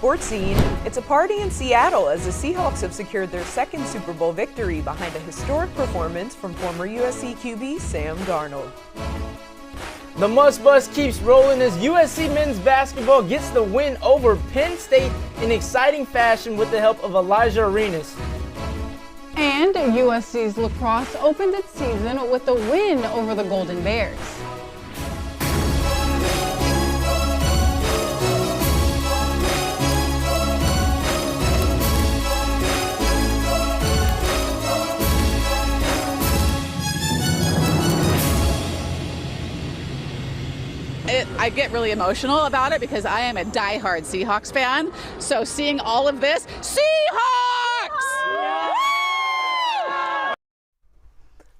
sports scene, it's a party in Seattle as the Seahawks have secured their second Super Bowl victory behind a historic performance from former USC QB Sam Darnold. The must bus keeps rolling as USC men's basketball gets the win over Penn State in exciting fashion with the help of Elijah Arenas. And USC's Lacrosse opened its season with a win over the Golden Bears. I get really emotional about it because I am a diehard Seahawks fan. So seeing all of this, Seahawks!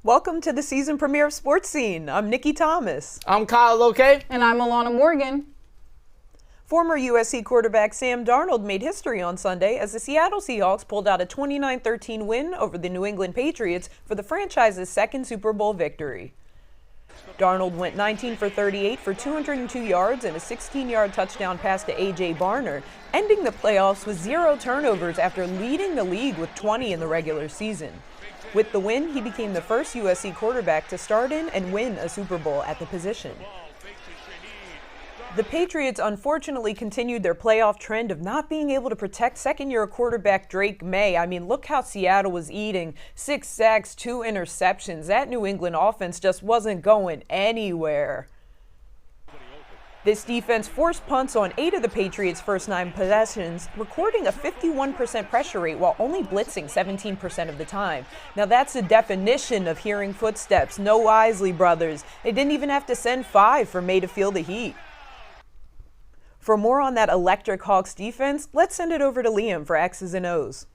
Welcome to the season premiere of Sports Scene. I'm Nikki Thomas. I'm Kyle Lokay. And I'm Alana Morgan. Former USC quarterback Sam Darnold made history on Sunday as the Seattle Seahawks pulled out a 29-13 win over the New England Patriots for the franchise's second Super Bowl victory. Darnold went 19 for 38 for 202 yards and a 16-yard touchdown pass to A.J. Barner, ending the playoffs with 0 turnovers after leading the league with 20 in the regular season. With the win, he became the first USC quarterback to start in and win a Super Bowl at the position. The Patriots unfortunately continued their playoff trend of not being able to protect second-year quarterback Drake May. I mean, look how Seattle was eating. 6 sacks, 2 interceptions. That New England offense just wasn't going anywhere. This defense forced punts on 8 of the Patriots' first 9 possessions, recording a 51% pressure rate while only blitzing 17% of the time. Now that's the definition of hearing footsteps. No Isley brothers. They didn't even have to send 5 for May to feel the heat. For more on that electric Hawks defense, let's send it over to Liam for X's and O's.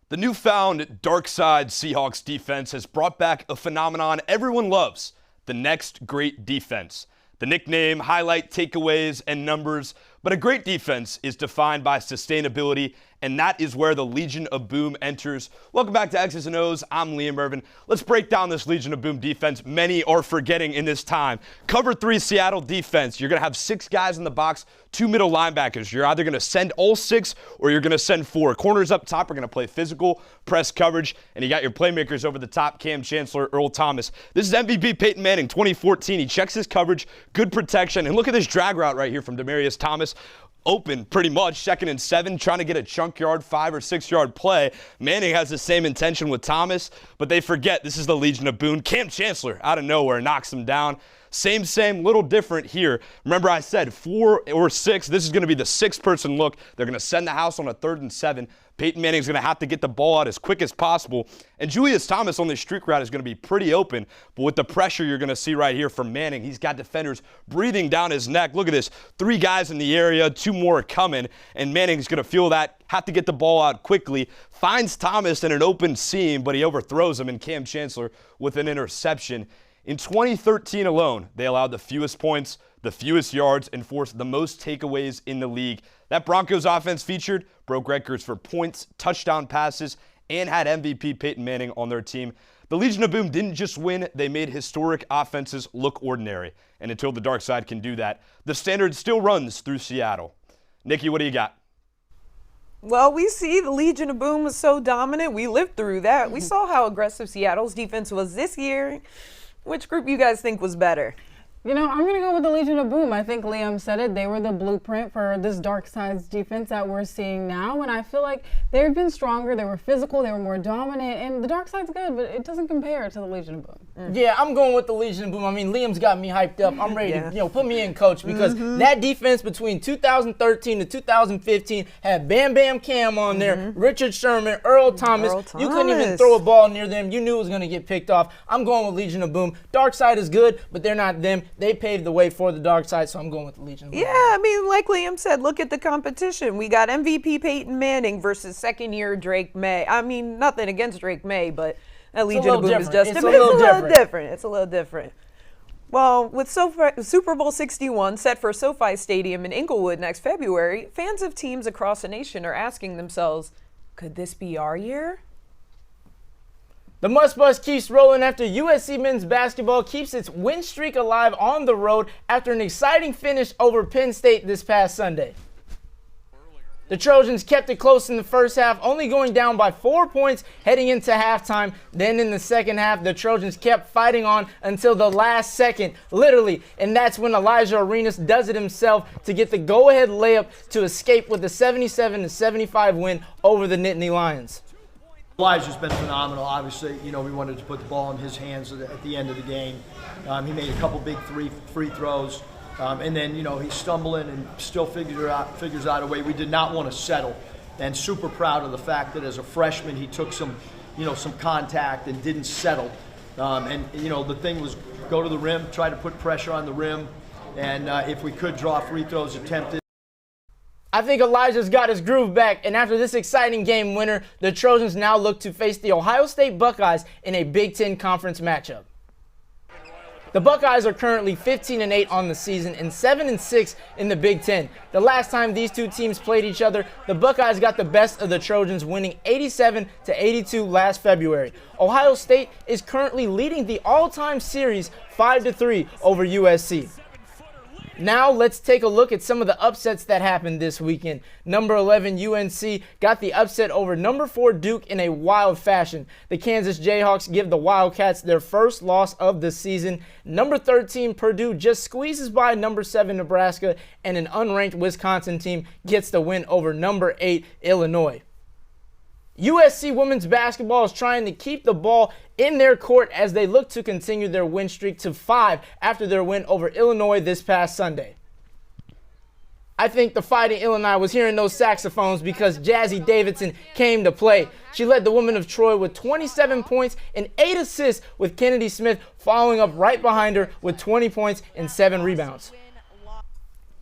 The newfound dark side Seahawks defense has brought back a phenomenon everyone loves, the next great defense. The nickname, highlight takeaways, and numbers, but a great defense is defined by sustainability, and that is where the Legion of Boom enters. Welcome back to X's and O's. I'm Liam Irvin. Let's break down this Legion of Boom defense many are forgetting in this time. Cover 3 Seattle defense. You're going to have 6 guys in the box, 2 middle linebackers. You're either going to send all 6 or you're going to send 4. Corners up top are going to play physical, press coverage, and you got your playmakers over the top, Cam Chancellor, Earl Thomas. This is MVP Peyton Manning, 2014. He checks his coverage, good protection, and look at this drag route right here from Demaryius Thomas. Open pretty much, 2nd and 7, trying to get a chunk yard, 5 or 6 yard play. Manning has the same intention with Thomas, but they forget this is the Legion of Boom. Cam Chancellor out of nowhere knocks him down. Same, little different here. Remember I said 4 or 6. This is going to be the 6-person look. They're going to send the house on a 3rd and 7. Peyton Manning's going to have to get the ball out as quick as possible. And Julius Thomas on this streak route is going to be pretty open. But with the pressure you're going to see right here from Manning, he's got defenders breathing down his neck. Look at this. 3 guys in the area, 2 more are coming. And Manning's going to feel that, have to get the ball out quickly. Finds Thomas in an open seam, but he overthrows him, and Cam Chancellor with an interception. In 2013 alone, they allowed the fewest points, the fewest yards, and forced the most takeaways in the league. That Broncos offense featured broke records for points, touchdown passes, and had MVP Peyton Manning on their team. The Legion of Boom didn't just win, they made historic offenses look ordinary. And until the dark side can do that, the standard still runs through Seattle. Nikki, what do you got? Well, we see the Legion of Boom was so dominant. We lived through that. We saw how aggressive Seattle's defense was this year. Which group you guys think was better? You know, I'm going to go with the Legion of Boom. I think Liam said it. They were the blueprint for this dark side's defense that we're seeing now. And I feel like they've been stronger. They were physical. They were more dominant. And the dark side's good, but it doesn't compare to the Legion of Boom. Yeah, I'm going with the Legion of Boom. I mean, Liam's got me hyped up. I'm ready to, put me in, coach, because that defense between 2013 to 2015 had Bam Bam Cam on there, Richard Sherman, Earl Thomas. You couldn't even throw a ball near them. You knew it was going to get picked off. I'm going with Legion of Boom. Dark side is good, but they're not them. They paved the way for the dark side, so I'm going with the Legion of Boom. Yeah, I mean, like Liam said, look at the competition. We got MVP Peyton Manning versus second-year Drake May. I mean, nothing against Drake May, but that Legion of Boom is just a little different. It's a little different. Well, with Super Bowl 61 set for SoFi Stadium in Inglewood next February, fans of teams across the nation are asking themselves, could this be our year? The must bus keeps rolling after USC men's basketball keeps its win streak alive on the road after an exciting finish over Penn State this past Sunday. The Trojans kept it close in the first half, only going down by 4 points heading into halftime. Then in the second half, the Trojans kept fighting on until the last second, literally. And that's when Elijah Arenas does it himself to get the go-ahead layup to escape with a 77-75 win over the Nittany Lions. Elijah's been phenomenal. Obviously, we wanted to put the ball in his hands at the end of the game. He made a couple big free throws. And then, he's stumbling and still figures out a way. We did not want to settle, and super proud of the fact that as a freshman he took some contact and didn't settle. The thing was go to the rim, try to put pressure on the rim, and if we could draw free throws attempted. I think Elijah's got his groove back, and after this exciting game winner, the Trojans now look to face the Ohio State Buckeyes in a Big Ten Conference matchup. The Buckeyes are currently 15-8 on the season and 7-6 in the Big Ten. The last time these two teams played each other, the Buckeyes got the best of the Trojans, winning 87-82 last February. Ohio State is currently leading the all-time series 5-3 over USC. Now let's take a look at some of the upsets that happened this weekend. Number 11 UNC got the upset over number 4 Duke in a wild fashion. The Kansas Jayhawks give the Wildcats their first loss of the season. Number 13 Purdue just squeezes by number 7 Nebraska, and an unranked Wisconsin team gets the win over number 8 Illinois. USC women's basketball is trying to keep the ball in their court as they look to continue their win streak to 5 after their win over Illinois this past Sunday. I think the Fighting Illini was hearing those saxophones because Jazzy Davidson came to play. She led the women of Troy with 27 points and 8 assists, with Kennedy Smith following up right behind her with 20 points and 7 rebounds.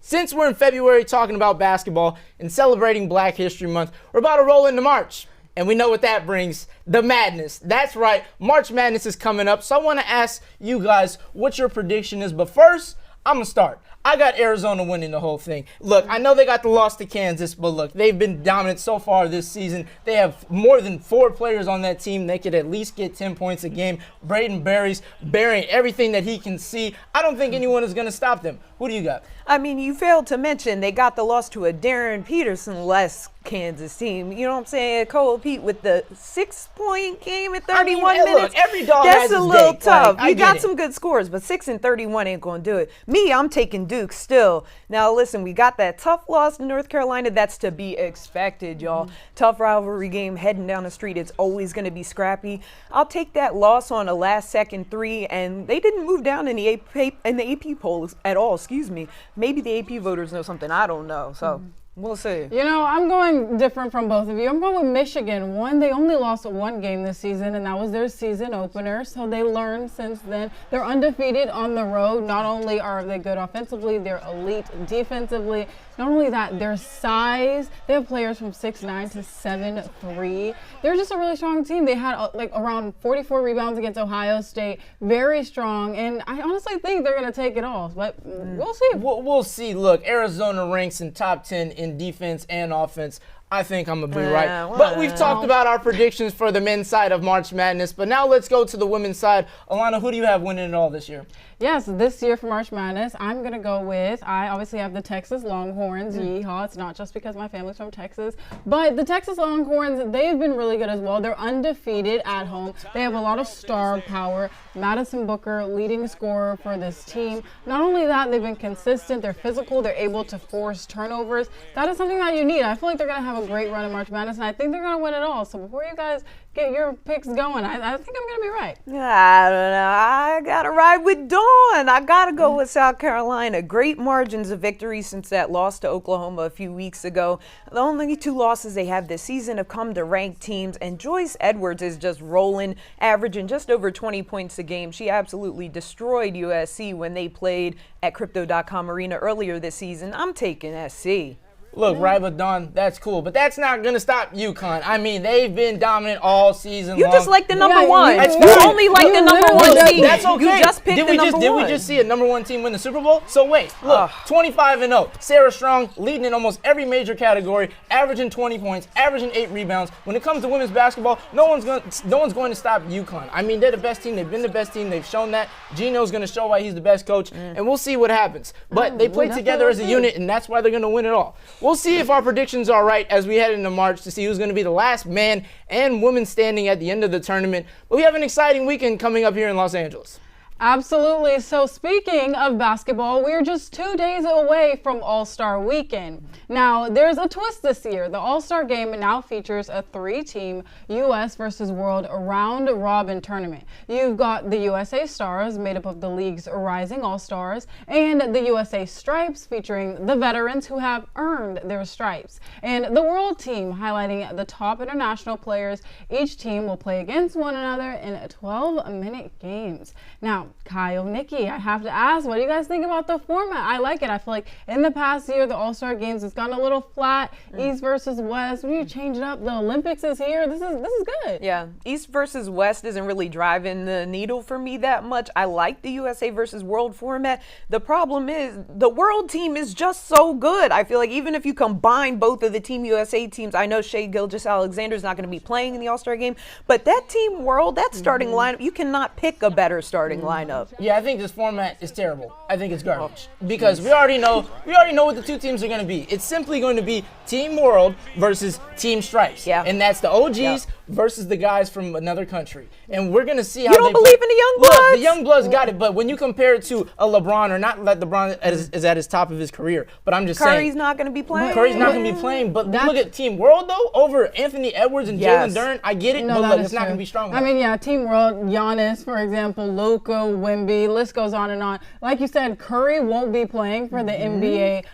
Since we're in February talking about basketball and celebrating Black History Month, we're about to roll into March. And we know what that brings, the madness. That's right, March Madness is coming up, so I want to ask you guys what your prediction is. But first, I'm going to start. I got Arizona winning the whole thing. Look, I know they got the loss to Kansas, but look, they've been dominant so far this season. They have more than 4 players on that team. They could at least get 10 points a game. Braden Berry's burying everything that he can see. I don't think anyone is going to stop them. Who do you got? I mean, you failed to mention they got the loss to a Darren Peterson-less Kansas team. You know what I'm saying? Cole Pete with the 6-point game at 31 minutes. Look, every dog That's has a his little day. tough. Like, you got some good scores, but 6 and 31 ain't going to do it. Me, I'm taking Duke still. Now, listen, we got that tough loss to North Carolina. That's to be expected, y'all. Tough rivalry game heading down the street. It's always going to be scrappy. I'll take that loss on a last-second 3, and they didn't move down in the AP polls at all. Excuse me. Maybe the AP voters know something I don't know. So we'll see. You know, I'm going different from both of you. I'm going with Michigan. They only lost 1 game this season, and that was their season opener. So they learned since then. They're undefeated on the road. Not only are they good offensively, they're elite defensively. Not only that, their size, they have players from 6'9" to 7'3". They're just a really strong team. They had around 44 rebounds against Ohio State. Very strong, and I honestly think they're going to take it all, but we'll see. We'll see. Look, Arizona ranks in top 10 in defense and offense. I think I'm going to be right. But we've talked about our predictions for the men's side of March Madness, but now let's go to the women's side. Alana, who do you have winning it all this year? Yes, this year for March Madness, I'm going to go with, I obviously have the Texas Longhorns. Yeehaw. It's not just because my family's from Texas, but the Texas Longhorns, they've been really good as well. They're undefeated at home. They have a lot of star power. Madison Booker, leading scorer for this team. Not only that, they've been consistent. They're physical. They're able to force turnovers. That is something that you need. I feel like they're going to have a great run in March Madness, and I think they're going to win it all. So before you guys get your picks going, I think I'm going to be right. I don't know. I got to ride with Dawn. I got to go with South Carolina. Great margins of victory since that loss to Oklahoma a few weeks ago. The only 2 losses they have this season have come to ranked teams, and Joyce Edwards is just rolling, averaging just over 20 points a game. She absolutely destroyed USC when they played at Crypto.com Arena earlier this season. I'm taking SC. Look, right with Dawn, that's cool, but that's not going to stop UConn. I mean, they've been dominant all season long. You just like the number one. You only like the number one team. That's okay. You just picked the number one. Did we just see a number 1 team win the Super Bowl? So wait, look, 25-0. Sarah Strong leading in almost every major category, averaging 20 points, averaging 8 rebounds. When it comes to women's basketball, no one's going to stop UConn. I mean, they're the best team. They've been the best team. They've shown that. Gino's going to show why he's the best coach, and we'll see what happens. But they play together as a unit, and that's why they're going to win it all. we'll see if our predictions are right as we head into March to see who's going to be the last man and woman standing at the end of the tournament. But we have an exciting weekend coming up here in Los Angeles. Absolutely. So speaking of basketball, we're just 2 days away from All-Star Weekend. Now, there's a twist this year. The All-Star Game now features a 3-team U.S. versus World round-robin tournament. You've got the USA Stars, made up of the league's rising All-Stars, and the USA Stripes, featuring the veterans who have earned their stripes, and the World Team, highlighting the top international players. Each team will play against one another in 12-minute games. Now, Kyle, Nikki, I have to ask, what do you guys think about the format? I like it. I feel like in the past year, the All-Star Games has gotten a little flat, East versus West. We need to change it up. The Olympics is here. This is good. Yeah, East versus West isn't really driving the needle for me that much. I like the USA versus World format. The problem is the World Team is just so good. I feel like even if you combine both of the Team USA teams, I know Shai Gilgeous-Alexander is not going to be playing in the All-Star Game, but that Team World, that starting lineup, you cannot pick a better starting lineup. Yeah, I think this format is terrible. I think it's garbage because we already know what the two teams are going to be. It's simply going to be Team World versus Team Stripes, and that's the OGs versus the guys from another country. And we're going to see how you don't believe in the young bloods. Look, the young bloods got it, but when you compare it to a LeBron, or not that LeBron is at his top of his career, but I'm just saying Curry's not going to be playing. Curry's not going to be playing, but look at Team World though over Anthony Edwards and Jalen Duren. I get it, but look, it's not going to be strong enough. I mean, yeah, Team World, Giannis, for example, Luka, Wemby, list goes on and on. Like you said, Curry won't be playing for the NBA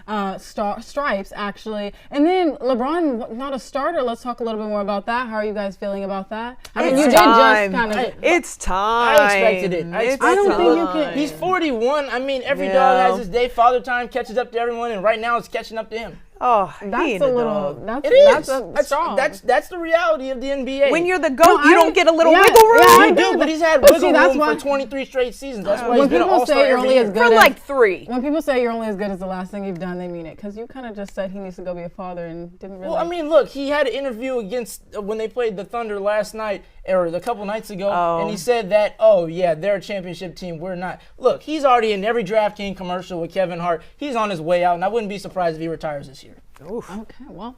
Stripes, actually. And then LeBron, not a starter. Let's talk a little bit more about that. How are you guys feeling about that? I mean, you did just kind of. It's time. I expected it. I don't think you can. He's 41. I mean, every dog has his day. Father time catches up to everyone, and right now it's catching up to him. Oh, that's a little. That's strong. That's the reality of the NBA. When you're the GOAT, you don't get a little wiggle room. Yeah, you do, but he's had wiggle room for 23 straight seasons. That's why he's been an all-star every year. For like 3. When people say you're only as good as the last thing you've done, they mean it. Because you kind of just said he needs to go be a father and didn't really. Well, I mean, look, he had an interview against when they played the Thunder last night, or a couple nights ago, and he said that, they're a championship team, we're not. Look, he's already in every DraftKings commercial with Kevin Hart. He's on his way out, and I wouldn't be surprised if he retires this year. Oof. Okay, well,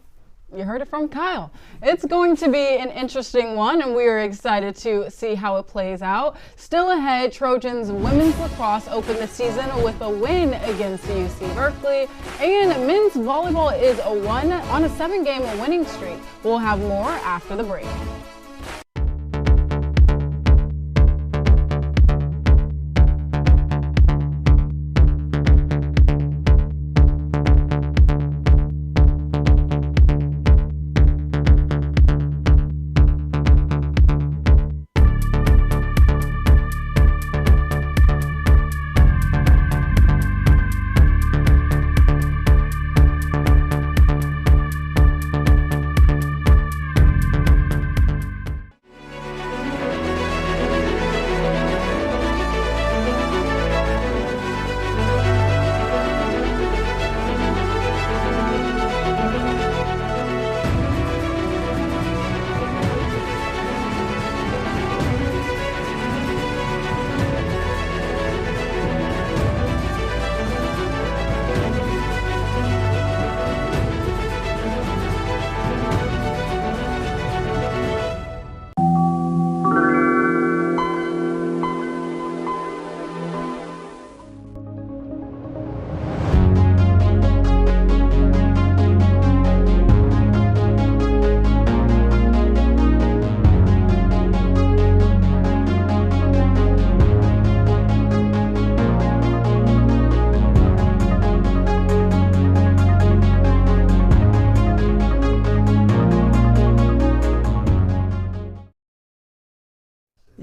you heard it from Kyle. It's going to be an interesting one, and we are excited to see how it plays out. Still ahead, Trojans women's lacrosse opened the season with a win against UC Berkeley, and men's volleyball is on a 7-game winning streak. We'll have more after the break.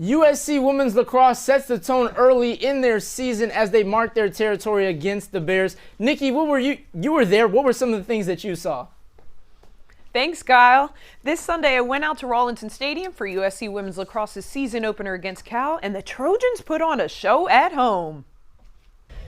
USC women's lacrosse sets the tone early in their season as they mark their territory against the Bears. Nikki, what were you were there. What were some of the things that you saw? Thanks, Kyle. This Sunday, I went out to Rawlinson Stadium for USC women's lacrosse's season opener against Cal, and the Trojans put on a show at home.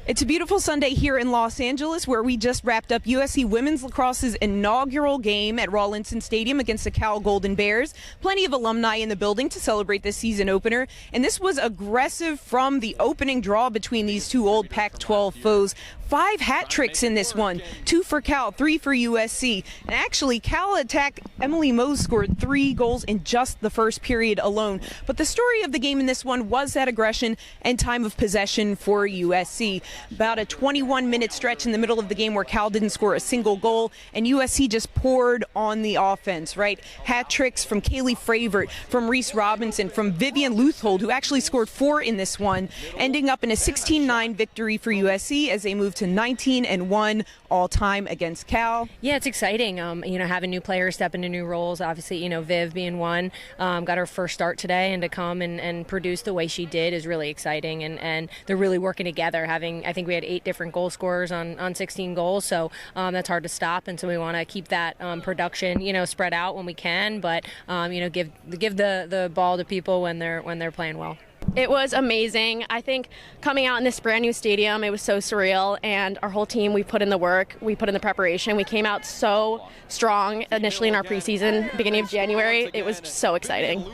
It's a beautiful Sunday here in Los Angeles, where we just wrapped up USC women's lacrosse's inaugural game at Rawlinson Stadium against the Cal Golden Bears. Plenty of alumni in the building to celebrate this season opener, and this was aggressive from the opening draw between these two old Pac-12 foes. 5 hat tricks in this one, 2 for Cal, 3 for USC. And actually, Cal attack Emily Mose scored 3 goals in just the first period alone. But the story of the game in this one was that aggression and time of possession for USC. About a 21-minute stretch in the middle of the game where Cal didn't score a single goal, and USC just poured on the offense, right? Hat tricks from Kaylee Fravert, from Reese Robinson, from Vivian Luthold, who actually scored 4 in this one, ending up in a 16-9 victory for USC as they move to 19-1 all-time against Cal. Yeah, it's exciting. Having new players step into new roles. Obviously, Viv being one, got her first start today, and to come and produce the way she did is really exciting. And they're really working together. I think we had 8 different goal scorers on 16 goals, so that's hard to stop. And so we want to keep that production, spread out when we can, but give the ball to people when they're playing well. It was amazing. I think coming out in this brand new stadium, it was so surreal, and our whole team, we put in the work, we put in the preparation. We came out so strong initially in our preseason, beginning of January. It was so exciting.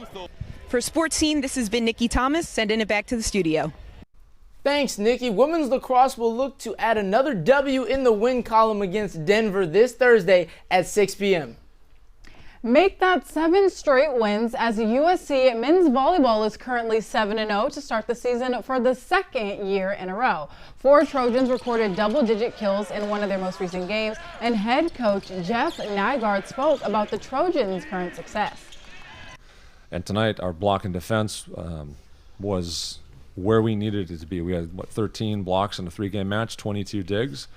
For Sports Scene, this has been Nikki Thomas, sending it back to the studio. Thanks, Nikki. Women's lacrosse will look to add another W in the win column against Denver this Thursday at 6 p.m. Make that 7 straight wins, as USC men's volleyball is currently 7-0 to start the season for the 2nd year in a row. 4 Trojans recorded double-digit kills in one of their most recent games, and head coach Jeff Nygaard spoke about the Trojans' current success. And tonight, our block and defense was where we needed it to be. We had 13 blocks in a 3-game match, 22 digs.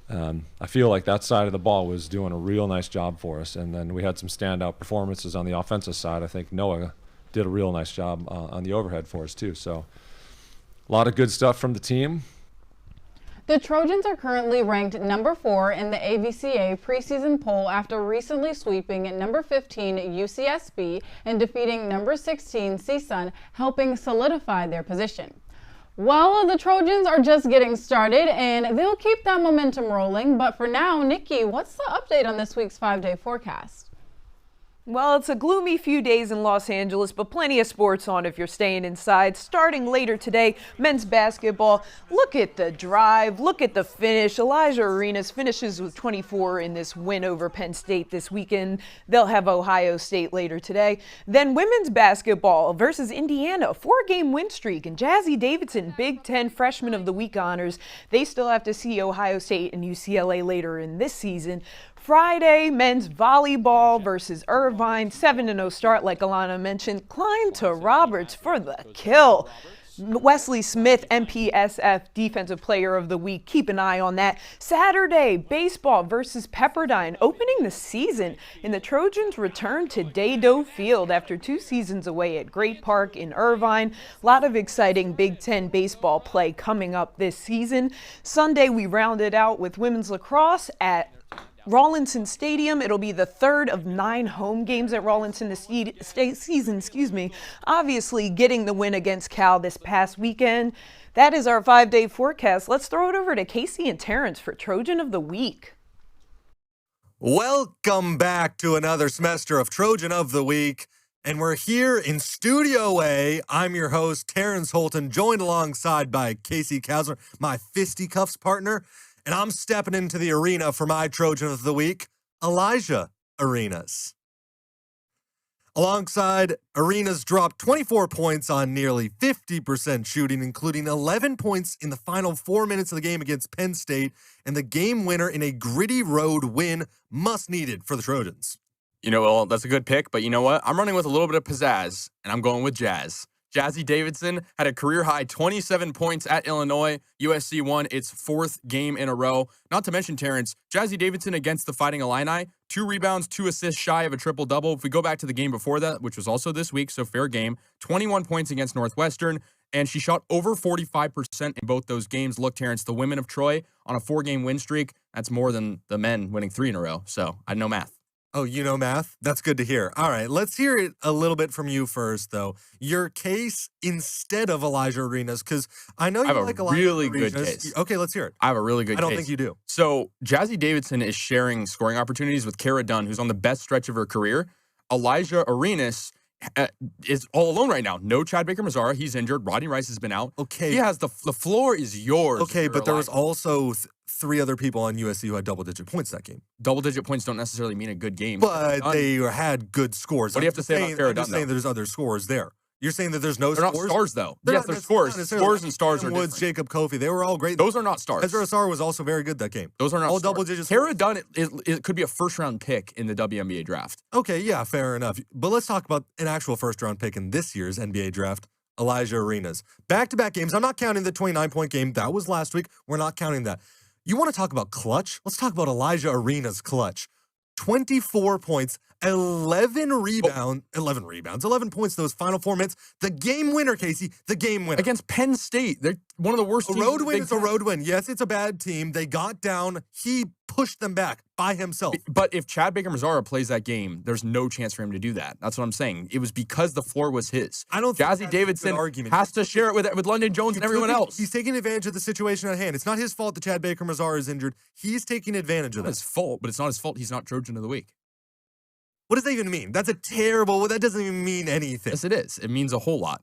I feel like that side of the ball was doing a real nice job for us, and then we had some standout performances on the offensive side. I think Noah did a real nice job on the overhead for us too. So a lot of good stuff from the team. The Trojans are currently ranked number 4 in the AVCA preseason poll after recently sweeping number 15 UCSB and defeating number 16 CSUN, helping solidify their position. Well, the Trojans are just getting started, and they'll keep that momentum rolling. But for now, Nikki, what's the update on this week's 5-day forecast? Well, it's a gloomy few days in Los Angeles, but plenty of sports on if you're staying inside. Starting later today, men's basketball. Look at the drive. Look at the finish. Elijah Arenas finishes with 24 in this win over Penn State this weekend. They'll have Ohio State later today. Then women's basketball versus Indiana, 4-game win streak. And Jazzy Davidson, Big Ten Freshman of the Week honors. They still have to see Ohio State and UCLA later in this season. Friday, men's volleyball versus Irvine, 7-0 start like Alana mentioned. Klein to Roberts for the kill. Wesley Smith, MPSF Defensive Player of the Week. Keep an eye on that. Saturday, baseball versus Pepperdine, opening the season. And the Trojans return to Day-Doe Field after 2 seasons away at Great Park in Irvine. A lot of exciting Big Ten baseball play coming up this season. Sunday, we rounded out with women's lacrosse at Rawlinson Stadium. It'll be the 3rd of 9 home games at Rawlinson this season. Obviously, getting the win against Cal this past weekend. That is our 5-day forecast. Let's throw it over to Casey and Terrence for Trojan of the Week. Welcome back to another semester of Trojan of the Week. And we're here in Studio A. I'm your host, Terrence Holton, joined alongside by Casey Kausner, my fisticuffs partner. And I'm stepping into the arena for my Trojan of the Week, Elijah Arenas. Alongside, Arenas dropped 24 points on nearly 50% shooting, including 11 points in the final 4 minutes of the game against Penn State, and the game winner in a gritty road win, much needed for the Trojans. Well, that's a good pick, but you know what? I'm running with a little bit of pizzazz, and I'm going with Jazz. Jazzy Davidson had a career-high 27 points at Illinois. USC won its 4th game in a row. Not to mention, Terrence, Jazzy Davidson against the Fighting Illini, 2 rebounds, 2 assists shy of a triple-double. If we go back to the game before that, which was also this week, so fair game, 21 points against Northwestern, and she shot over 45% in both those games. Look, Terrence, the women of Troy on a 4-game win streak, that's more than the men winning 3 in a row, so I know math. Oh, you know math? That's good to hear. All right, let's hear it a little bit from you first, though. Your case instead of Elijah Arenas, because I know you like Elijah really Arenas. good case. Okay, let's hear it. I have a really good case. I don't think you do. So Jazzy Davidson is sharing scoring opportunities with Kara Dunn, who's on the best stretch of her career. Elijah Arenas is all alone right now. No Chad Baker-Mazara. He's injured. Rodney Rice has been out. Okay. He has the floor is yours. Okay, but there was also three other people on USC who had double-digit points that game. Double-digit points don't necessarily mean a good game. But they had good scores. What do you have to say about Kara Dunn, I'm just saying there's other scores there. You're saying that there's no They're scores? not stars, though. They're yes, they're scores. Scores and stars are Woods, different. Jacob Kofi, they were all great. Those are not stars. Ezra Asar was also very good that game. Those are not all stars. double digits. Kara Dunn, it could be a first-round pick in the WNBA draft. Okay, yeah, fair enough. But let's talk about an actual first-round pick in this year's NBA draft, Elijah Arenas. Back-to-back games. I'm not counting the 29-point game. That was last week. We're not counting that. You want to talk about clutch? Let's talk about Elijah Arenas' clutch. 24 points, 11 points those final 4 minutes. The game winner, Casey, the game winner. Against Penn State. They're one of the worst teams. A road win is a road win. Yes, it's a bad team. They got down. He pushed them back by himself. But if Chad Baker-Mazara plays that game, there's no chance for him to do that. That's what I'm saying. It was because the floor was his. I don't think Jazzy Davidson has to share it with London Jones and everyone else. He's taking advantage of the situation at hand. It's not his fault that Chad Baker-Mazara is injured. He's taking advantage of that. It's his fault, but it's not his fault he's not Trojan of the week. What does that even mean? That doesn't even mean anything. Yes, it is. It means a whole lot.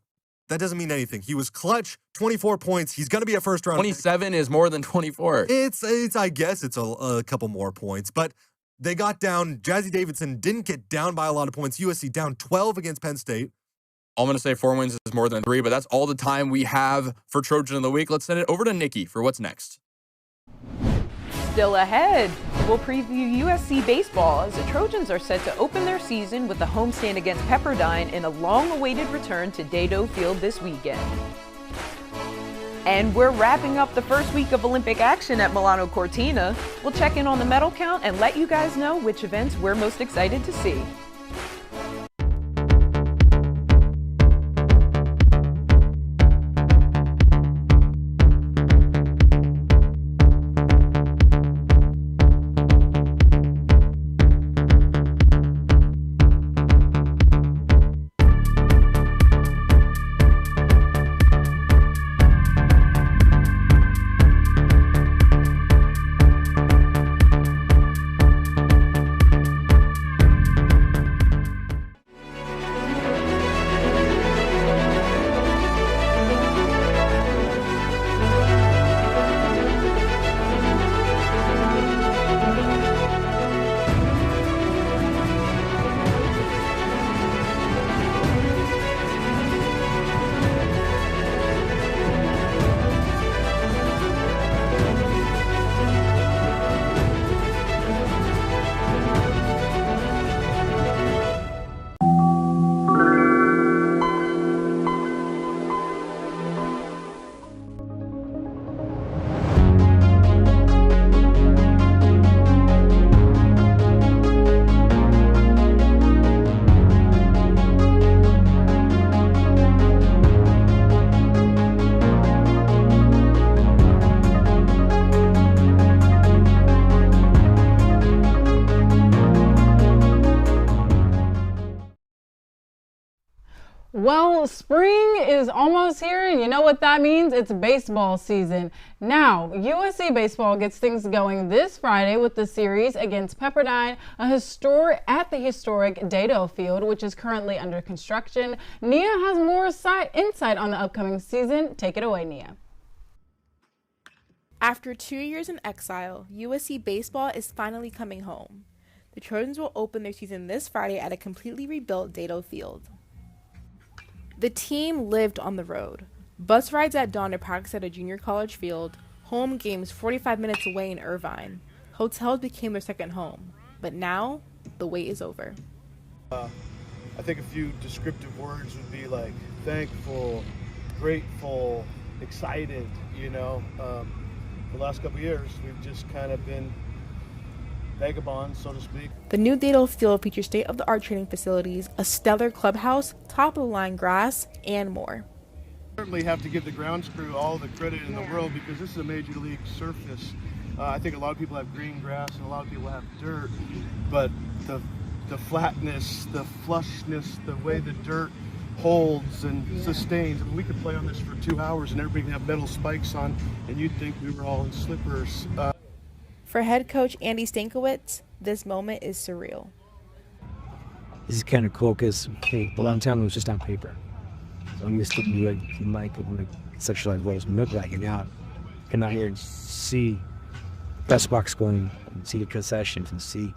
That doesn't mean anything. He was clutch, 24 points. He's going to be a first round 27 pick. Is more than 24. I guess it's a couple more points, but they got down. Jazzy Davidson didn't get down by a lot of points. USC down 12 against Penn State. I'm going to say 4 wins is more than 3, but that's all the time we have for Trojan of the Week. Let's send it over to Nikki for what's next. Still ahead, we'll preview USC baseball as the Trojans are set to open their season with a homestand against Pepperdine in a long-awaited return to Dado Field this weekend. And we're wrapping up the first week of Olympic action at Milano Cortina. We'll check in on the medal count and let you guys know which events we're most excited to see. Well, spring is almost here, and you know what that means? It's baseball season. Now, USC baseball gets things going this Friday with the series against Pepperdine, at the historic Dado Field, which is currently under construction. Nia has more insight on the upcoming season. Take it away, Nia. After 2 years in exile, USC baseball is finally coming home. The Trojans will open their season this Friday at a completely rebuilt Dado Field. The team lived on the road. Bus rides at dawn to practice at a junior college field, home games 45 minutes away in Irvine. Hotels became their second home. But now, the wait is over. I think a few descriptive words would be like thankful, grateful, excited, The last couple of years, we've just kind of been vagabonds, so to speak. The new Dado Field features state-of-the-art training facilities, a stellar clubhouse, top-of-the-line grass, and more. Certainly have to give the grounds crew all the credit in the world because this is a major league surface. I think a lot of people have green grass and a lot of people have dirt, but the the flatness, the flushness, the way the dirt holds and sustains. I mean, we could play on this for 2 hours and everybody could have metal spikes on, and you'd think we were all in slippers. For head coach Andy Stankiewicz, this moment is surreal. This is kind of cool because a long time it was just on paper. So I'm used to like conceptualize what it's look like, and now come out here and see press box going, and see the concessions, and see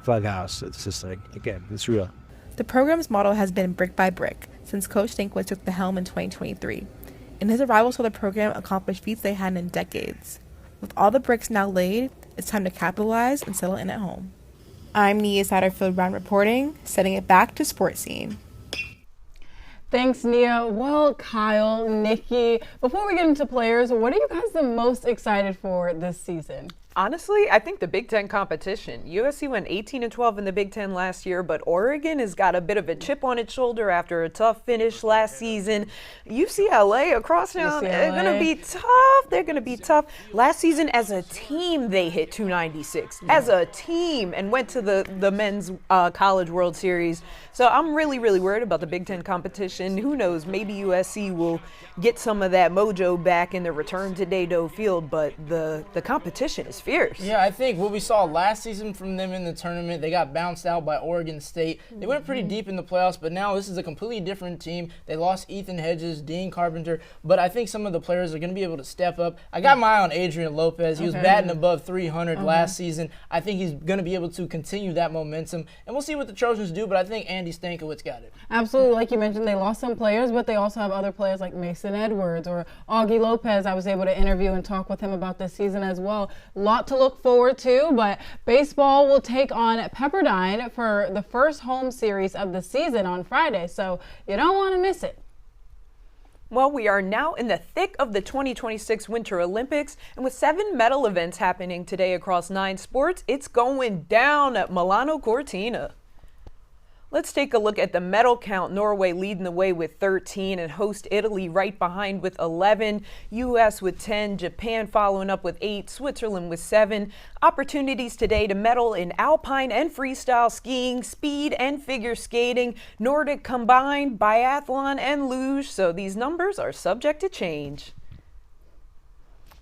Flag House. It's just like, again, it's real. The program's model has been brick by brick since Coach Stankiewicz took the helm in 2023, and his arrival saw the program accomplish feats they hadn't in decades. With all the bricks now laid, it's time to capitalize and settle in at home. I'm Nia Satterfield-Brown reporting, sending it back to Sports Scene. Thanks, Nia. Well, Kyle, Nikki, before we get into players, what are you guys the most excited for this season? Honestly, I think the Big Ten competition. USC went 18-12 in the Big Ten last year, but Oregon has got a bit of a chip on its shoulder after a tough finish last season. UCLA across town, they're going to be tough. They're going to be tough. Last season, as a team, they hit 296 as a team and went to the men's College World Series. So I'm really, really worried about the Big Ten competition. Who knows? Maybe USC will get some of that mojo back in the return to Day-Doe Field, but the competition is fierce. Yeah, I think what we saw last season from them in the tournament, they got bounced out by Oregon State. They went pretty deep in the playoffs, but now this is a completely different team. They lost Ethan Hedges, Dean Carpenter, but I think some of the players are going to be able to step up. I got my eye on Adrian Lopez. He was batting above 300 last season. I think he's going to be able to continue that momentum, and we'll see what the Trojans do, but I think Andy Stankiewicz got it. Absolutely. Like you mentioned, they lost some players, but they also have other players like Mason Edwards or Augie Lopez. I was able to interview and talk with him about this season as well. Lot to look forward to, but baseball will take on Pepperdine for the first home series of the season on Friday, so you don't want to miss it. Well, we are now in the thick of the 2026 Winter Olympics, and with 7 medal events happening today across 9 sports, it's going down at Milano Cortina. Let's take a look at the medal count. Norway leading the way with 13 and host Italy right behind with 11. U.S. with 10, Japan following up with 8, Switzerland with 7. Opportunities today to medal in alpine and freestyle skiing, speed and figure skating, Nordic combined, biathlon and luge. So these numbers are subject to change.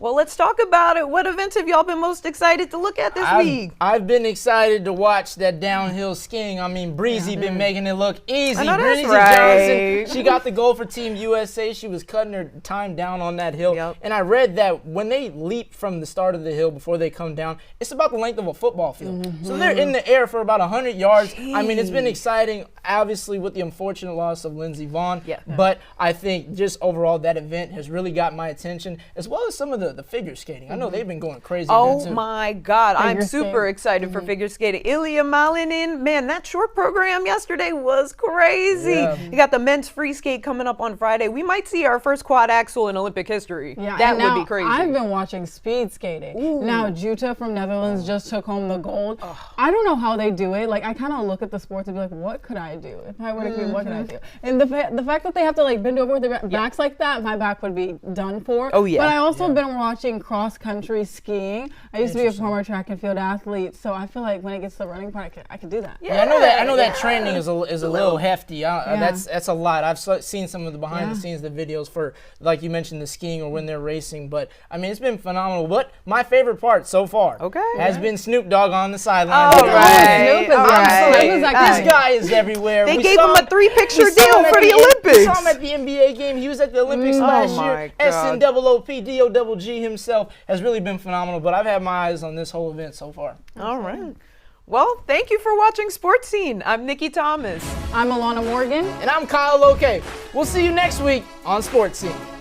Well, let's talk about it. What events have y'all been most excited to look at this week? I've been excited to watch that downhill skiing. I mean, Breezy been making it look easy. Breezy Johnson, she got the goal for Team USA. She was cutting her time down on that hill. And I read that when they leap from the start of the hill before they come down, it's about the length of a football field. So they're in the air for about 100 yards. I mean, it's been exciting, obviously, with the unfortunate loss of Lindsey Vonn. But I think just overall that event has really got my attention, as well as some of the figure skating. I know they've been going crazy. Oh my God, I'm super excited for figure skating. Ilya Malinin, man, that short program yesterday was crazy. You got the men's free skate coming up on Friday. We might see our first quad axel in Olympic history. That would be crazy. I've been watching speed skating. Now, Jutta from Netherlands just took home the gold. I don't know how they do it. Like, I kind of look at the sports and be like, what could I do? If I were to compete, what could I do? And the fact that they have to like bend over with their backs like that, my back would be done for. But I also have been watching cross-country skiing. I used to be a former track and field athlete, so I feel like when it gets to the running part, I can do that. I know that training is a little hefty. That's a lot. I've seen some of the behind-the-scenes, the videos for, like you mentioned, the skiing or when they're racing. But I mean, it's been phenomenal. But my favorite part so far has been Snoop Dogg on the sideline. This guy is everywhere. They gave him a 3-picture deal for the Olympics. We saw him at the NBA game. He was at the Olympics last year. SNOOP, himself has really been phenomenal, but I've had my eyes on this whole event so far. All right. Well, thank you for watching Sports Scene. I'm Nikki Thomas. I'm Alana Morgan. And I'm Kyle Loke. We'll see you next week on Sports Scene.